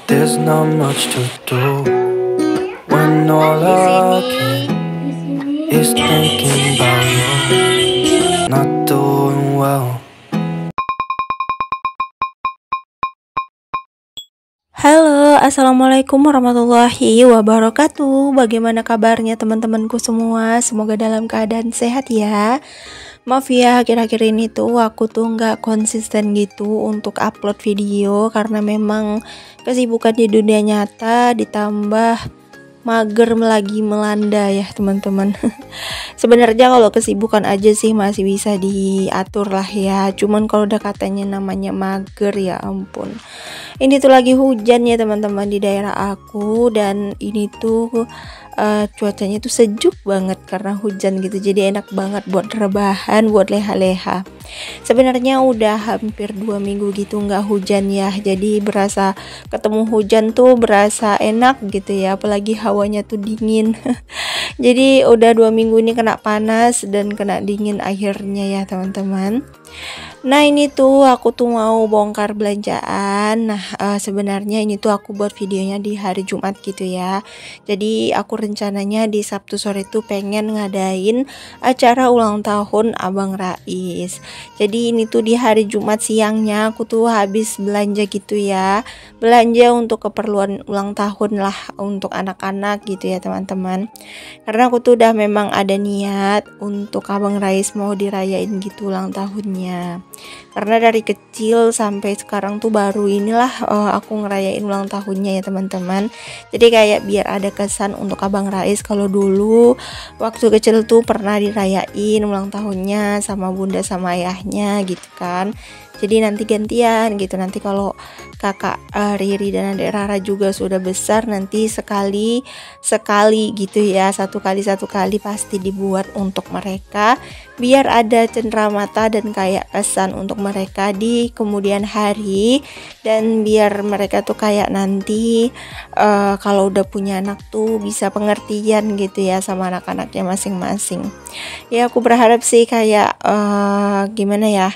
There's not much to do when all I can is thinking about you. Not doing well. Halo, assalamualaikum warahmatullahi wabarakatuh. Bagaimana kabarnya teman-temanku semua? Semoga dalam keadaan sehat ya. Maaf ya, akhir-akhir ini tuh aku tuh nggak konsisten gitu untuk upload video karena memang kesibukan di dunia nyata ditambah mager lagi melanda ya teman-teman. Sebenarnya kalau kesibukan aja sih masih bisa diatur lah ya. Cuman kalau udah katanya namanya mager, ya ampun. Ini tuh lagi hujan ya teman-teman di daerah aku, dan ini tuh cuacanya tuh sejuk banget karena hujan gitu. Jadi enak banget buat rebahan, buat leha-leha. Sebenarnya udah hampir 2 minggu gitu nggak hujan ya. Jadi berasa ketemu hujan tuh berasa enak gitu ya. Apalagi hawanya tuh dingin. Jadi udah 2 minggu ini kena panas dan kena dingin akhirnya ya teman-teman. Nah ini tuh aku tuh mau bongkar belanjaan. Nah sebenarnya ini tuh aku buat videonya di hari Jumat gitu ya. Jadi aku rencananya di Sabtu sore tuh pengen ngadain acara ulang tahun Abang Rais. Jadi ini tuh di hari Jumat siangnya aku tuh habis belanja gitu ya. Belanja untuk keperluan ulang tahun lah untuk anak-anak gitu ya teman-teman. Karena aku tuh udah memang ada niat untuk Abang Rais mau dirayain gitu ulang tahunnya. Karena dari kecil sampai sekarang tuh baru inilah aku ngerayain ulang tahunnya ya teman-teman. Jadi kayak biar ada kesan untuk Abang Rais kalau dulu waktu kecil tuh pernah dirayain ulang tahunnya sama bunda sama ayahnya gitu kan. Jadi nanti gantian gitu, nanti kalau kakak Riri dan adik Rara juga sudah besar nanti sekali gitu ya, satu kali pasti dibuat untuk mereka biar ada cenderamata dan kayak kesan untuk mereka di kemudian hari, dan biar mereka tuh kayak nanti kalau udah punya anak tuh bisa pengertian gitu ya sama anak-anaknya masing-masing. Ya aku berharap sih kayak gimana ya,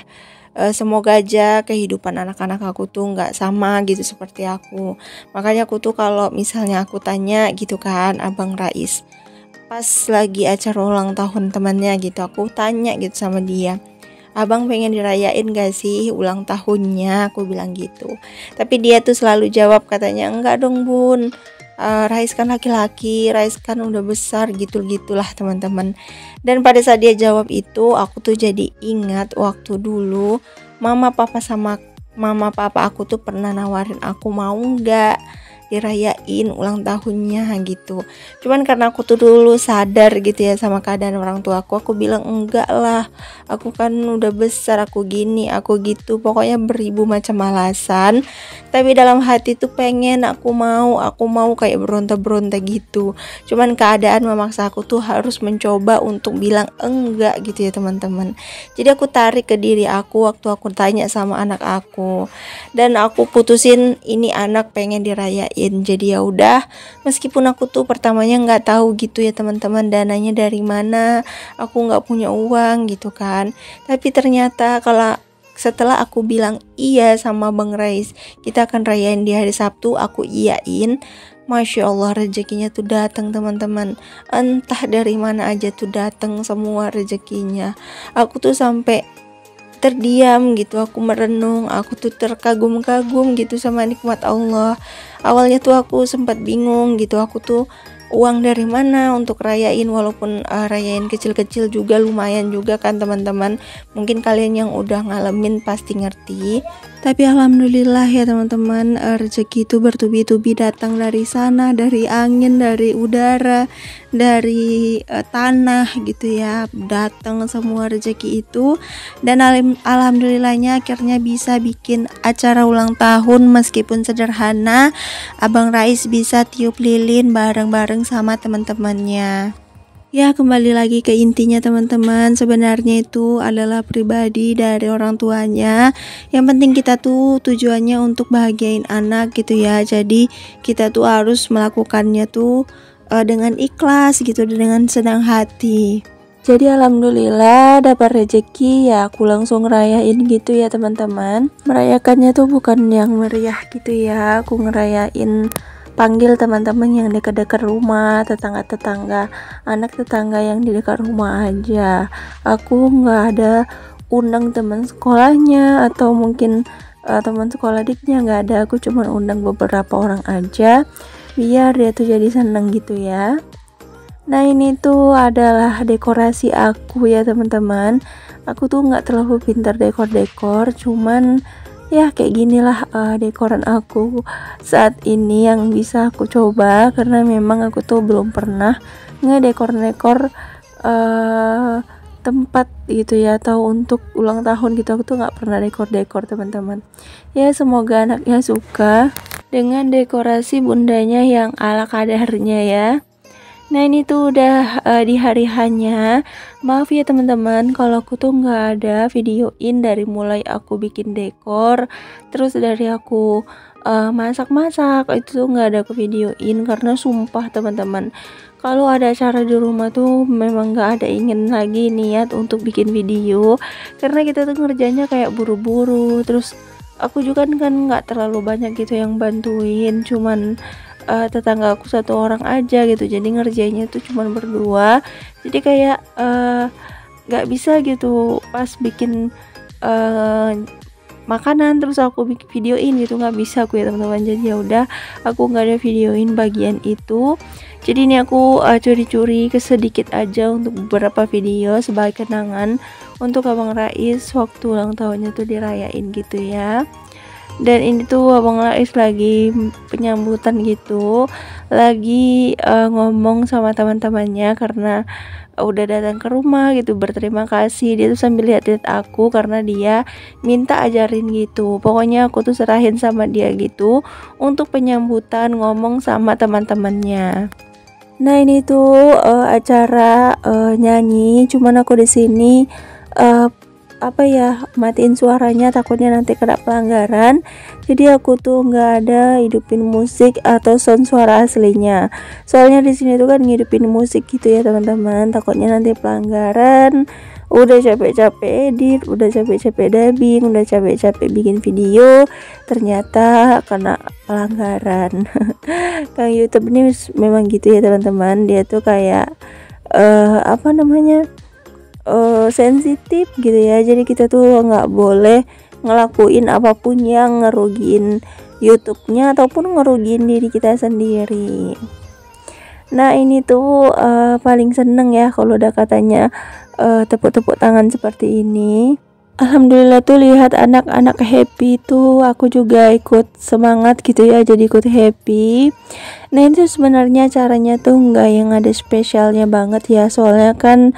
semoga aja kehidupan anak-anak aku tuh nggak sama gitu seperti aku. Makanya aku tuh kalau misalnya aku tanya gitu kan Abang Rais pas lagi acara ulang tahun temannya gitu, aku tanya gitu sama dia, Abang pengen dirayain gak sih ulang tahunnya, aku bilang gitu. Tapi dia tuh selalu jawab katanya, enggak dong bun, Rais kan laki-laki, Rais kan udah besar gitu-gitulah teman-teman. Dan pada saat dia jawab itu, aku tuh jadi ingat waktu dulu mama papa aku tuh pernah nawarin aku mau nggak dirayain ulang tahunnya gitu. Cuman karena aku tuh dulu sadar gitu ya sama keadaan orang tua aku bilang enggak lah, aku kan udah besar, aku gini, aku gitu, pokoknya beribu macam alasan. Tapi dalam hati tuh pengen, aku mau kayak beronta-beronta gitu. Cuman keadaan memaksa aku tuh harus mencoba untuk bilang enggak gitu ya teman-teman. Jadi aku tarik ke diri aku waktu aku tanya sama anak aku, dan aku putusin ini anak pengen dirayain. Jadi ya udah, meskipun aku tuh pertamanya nggak tahu gitu ya teman-teman dananya dari mana, aku nggak punya uang gitu kan. Tapi ternyata kalau setelah aku bilang iya sama Bang Rais, kita akan rayain di hari Sabtu, aku iyain, Masya Allah rezekinya tuh datang teman-teman. Entah dari mana aja tuh datang semua rezekinya. Aku tuh sampai terdiam gitu, aku merenung, aku tuh terkagum-kagum gitu sama nikmat Allah. Awalnya tuh aku sempat bingung gitu, aku tuh uang dari mana untuk rayain, walaupun rayain kecil-kecil juga lumayan juga kan teman-teman. Mungkin kalian yang udah ngalamin pasti ngerti. Tapi alhamdulillah ya teman-teman, rezeki itu bertubi-tubi datang dari sana, dari angin, dari udara, dari tanah gitu ya. Datang semua rezeki itu, dan alhamdulillahnya akhirnya bisa bikin acara ulang tahun meskipun sederhana. Abang Rais bisa tiup lilin bareng-bareng sama teman-temannya. Ya kembali lagi ke intinya teman-teman, sebenarnya itu adalah pribadi dari orang tuanya. Yang penting kita tuh tujuannya untuk bahagiain anak gitu ya. Jadi kita tuh harus melakukannya tuh dengan ikhlas gitu, dengan senang hati. Jadi alhamdulillah dapat rezeki ya, aku langsung ngerayain gitu ya teman-teman. Merayakannya tuh bukan yang meriah gitu ya, aku ngerayain panggil teman-teman yang dekat-dekat rumah, tetangga-tetangga, anak tetangga yang di dekat rumah aja. Aku nggak ada undang teman sekolahnya atau mungkin teman sekolah adiknya, nggak ada. Aku cuma undang beberapa orang aja biar dia tuh jadi seneng gitu ya. Nah ini tuh adalah dekorasi aku ya teman-teman. Aku tuh nggak terlalu pintar dekor-dekor, cuman ya kayak ginilah dekoran aku saat ini yang bisa aku coba, karena memang aku tuh belum pernah ngedekor-dekor tempat gitu ya, atau untuk ulang tahun gitu. Aku tuh nggak pernah dekor-dekor teman-teman. Ya semoga anaknya suka dengan dekorasi bundanya yang ala kadarnya ya. Nah ini tuh udah di hari hanya. Maaf ya teman-teman kalau aku tuh nggak ada videoin dari mulai aku bikin dekor, terus dari aku masak-masak, itu tuh nggak ada aku videoin karena sumpah teman-teman, kalau ada acara di rumah tuh memang nggak ada ingin lagi niat untuk bikin video, karena kita tuh ngerjainnya kayak buru-buru. Terus aku juga kan nggak terlalu banyak gitu yang bantuin, cuman tetangga aku satu orang aja gitu, jadi ngerjainnya tuh cuman berdua, jadi kayak nggak bisa gitu pas bikin makanan terus aku bikin videoin gitu, nggak bisa aku ya teman-teman. Jadi ya udah aku nggak ada videoin bagian itu, jadi ini aku curi-curi kesedikit aja untuk beberapa video sebagai kenangan untuk Abang Rais waktu ulang tahunnya tuh dirayain gitu ya. Dan ini tuh Abang Rais lagi penyambutan gitu, lagi ngomong sama teman-temannya karena udah datang ke rumah gitu, berterima kasih. Dia tuh sambil lihat-lihat aku karena dia minta ajarin gitu. Pokoknya aku tuh serahin sama dia gitu untuk penyambutan, ngomong sama teman-temannya. Nah ini tuh acara nyanyi, cuman aku di sini matiin suaranya takutnya nanti kena pelanggaran, jadi aku tuh nggak ada hidupin musik atau sound suara aslinya, soalnya di sini tuh kan ngidupin musik gitu ya teman-teman, takutnya nanti pelanggaran. Udah capek-capek edit, udah capek-capek dubbing, udah capek-capek bikin video, ternyata kena pelanggaran. Kang YouTube ini memang gitu ya teman-teman, dia tuh kayak sensitif gitu ya, jadi kita tuh nggak boleh ngelakuin apapun yang ngerugiin YouTube-nya ataupun ngerugiin diri kita sendiri. Nah ini tuh paling seneng ya kalau udah katanya tepuk-tepuk tangan seperti ini. Alhamdulillah tuh lihat anak-anak happy tuh aku juga ikut semangat gitu ya, jadi ikut happy. Nah itu sebenarnya caranya tuh nggak yang ada spesialnya banget ya, soalnya kan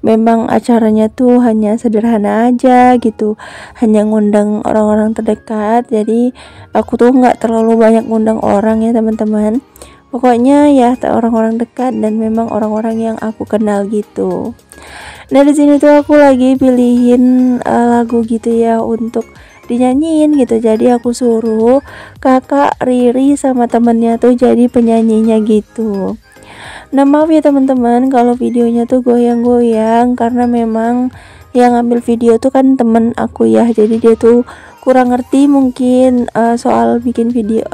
memang acaranya tuh hanya sederhana aja gitu, hanya ngundang orang-orang terdekat, jadi aku tuh nggak terlalu banyak ngundang orang ya teman-teman. Pokoknya ya orang-orang dekat dan memang orang-orang yang aku kenal gitu. Nah di sini tuh aku lagi pilihin lagu gitu ya untuk dinyanyiin gitu, jadi aku suruh kakak Riri sama temennya tuh jadi penyanyinya gitu. Nah maaf ya teman-teman kalau videonya tuh goyang-goyang, karena memang yang ngambil video tuh kan temen aku ya, jadi dia tuh kurang ngerti mungkin soal bikin video,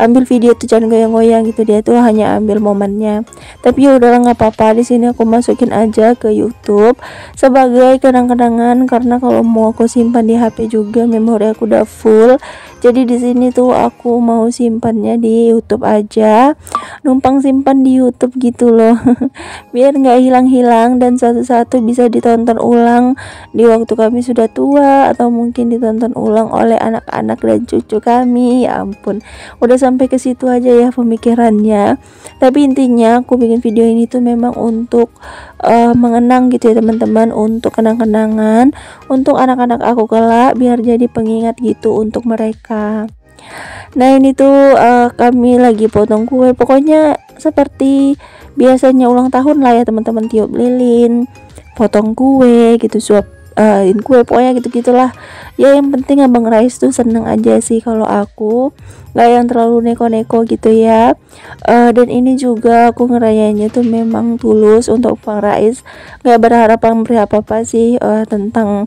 ambil video tuh jangan goyang-goyang gitu, dia tuh hanya ambil momennya. Tapi ya udahlah nggak apa-apa, di sini aku masukin aja ke YouTube sebagai kenang-kenangan, karena kalau mau aku simpan di HP juga memori aku udah full, jadi di sini tuh aku mau simpannya di YouTube aja, numpang simpan di YouTube gitu loh. Biar nggak hilang-hilang dan satu-satu bisa ditonton ulang di waktu kami sudah tua, atau mungkin ditonton ulang oleh anak-anak dan cucu kami. Ya ampun, udah sampai ke situ aja ya pemikirannya. Tapi intinya aku bikin video ini tuh memang untuk mengenang gitu ya teman-teman, untuk kenang-kenangan untuk anak-anak aku kelak, biar jadi pengingat gitu untuk mereka. Nah ini tuh kami lagi potong kue, pokoknya seperti biasanya ulang tahun lah ya teman-teman, tiup lilin, potong kue gitu, suap kue, pokoknya gitu-gitulah ya. Yang penting Abang Rais tuh seneng aja sih kalau aku, nggak yang terlalu neko-neko gitu ya. Dan ini juga aku ngerayainnya tuh memang tulus untuk Bang Rais, nggak berharap pemberi apa-apa sih tentang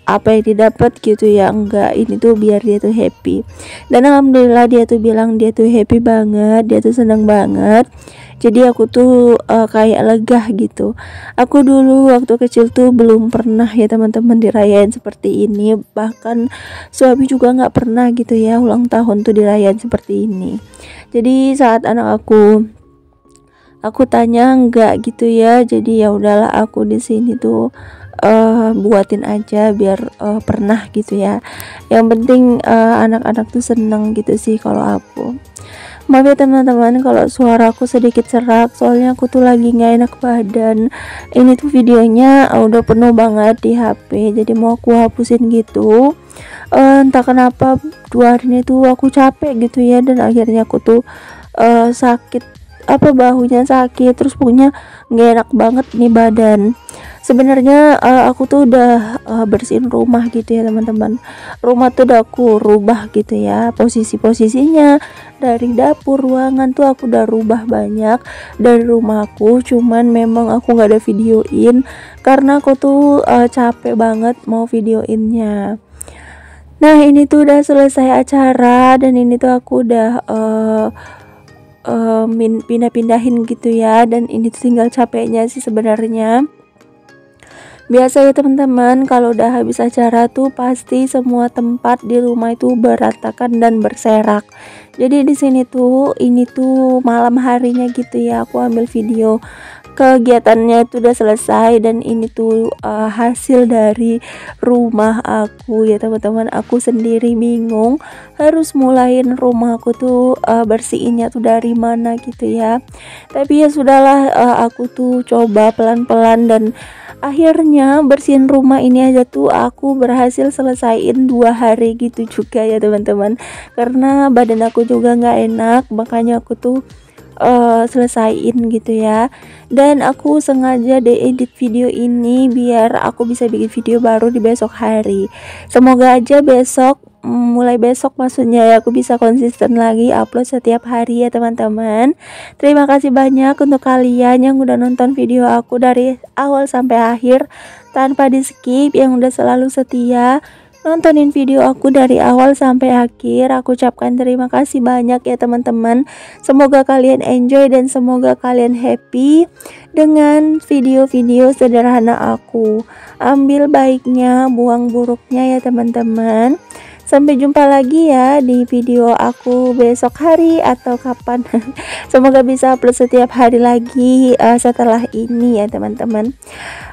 apa yang didapat gitu ya, enggak, ini tuh biar dia tuh happy. Dan alhamdulillah dia tuh bilang dia tuh happy banget, dia tuh seneng banget. Jadi aku tuh kayak lega gitu. Aku dulu waktu kecil tuh belum pernah ya teman-teman dirayain seperti ini, bahkan suami juga nggak pernah gitu ya ulang tahun tuh dirayain seperti ini. Jadi saat anak aku tanya enggak gitu ya, jadi ya udahlah aku di sini tuh buatin aja biar pernah gitu ya. Yang penting anak-anak tuh seneng gitu sih kalau aku. Maaf ya teman-teman kalau suaraku sedikit serak, soalnya aku tuh lagi nggak enak badan. Ini tuh videonya udah penuh banget di HP, jadi mau aku hapusin gitu. Entah kenapa 2 hari ini tuh aku capek gitu ya, dan akhirnya aku tuh sakit, bahunya sakit, terus pokoknya nggak enak banget nih badan. Sebenarnya aku tuh udah bersihin rumah gitu ya teman-teman. Rumah tuh udah aku rubah gitu ya, posisinya dari dapur, ruangan tuh aku udah rubah banyak dari rumahku. Cuman memang aku nggak ada videoin karena aku tuh capek banget mau videoinnya. Nah ini tuh udah selesai acara, dan ini tuh aku udah pindah-pindahin gitu ya, dan ini tuh tinggal capeknya sih sebenarnya. Biasa ya teman-teman, kalau udah habis acara tuh pasti semua tempat di rumah itu berantakan dan berserak. Jadi di sini tuh, ini tuh malam harinya gitu ya, aku ambil video kegiatannya itu udah selesai, dan ini tuh hasil dari rumah aku ya teman-teman. Aku sendiri bingung harus mulain rumah aku tuh bersihinnya tuh dari mana gitu ya. Tapi ya sudahlah, aku tuh coba pelan-pelan, dan akhirnya bersihin rumah ini aja tuh aku berhasil selesaiin 2 hari gitu juga ya teman-teman. Karena badan aku juga nggak enak, makanya aku tuh selesaiin gitu ya. Dan aku sengaja edit video ini biar aku bisa bikin video baru di besok hari. Semoga aja besok, mulai besok maksudnya ya, aku bisa konsisten lagi upload setiap hari ya teman-teman. Terima kasih banyak untuk kalian yang udah nonton video aku dari awal sampai akhir tanpa di skip, yang udah selalu setia nontonin video aku dari awal sampai akhir. Aku ucapkan terima kasih banyak ya teman-teman. Semoga kalian enjoy dan semoga kalian happy dengan video-video sederhana aku. Ambil baiknya, buang buruknya ya teman-teman. Sampai jumpa lagi ya di video aku besok hari atau kapan. Semoga bisa upload setiap hari lagi setelah ini ya teman-teman.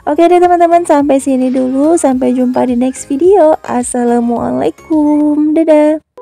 Oke deh teman-teman, sampai sini dulu. Sampai jumpa di next video. Assalamualaikum. Dadah.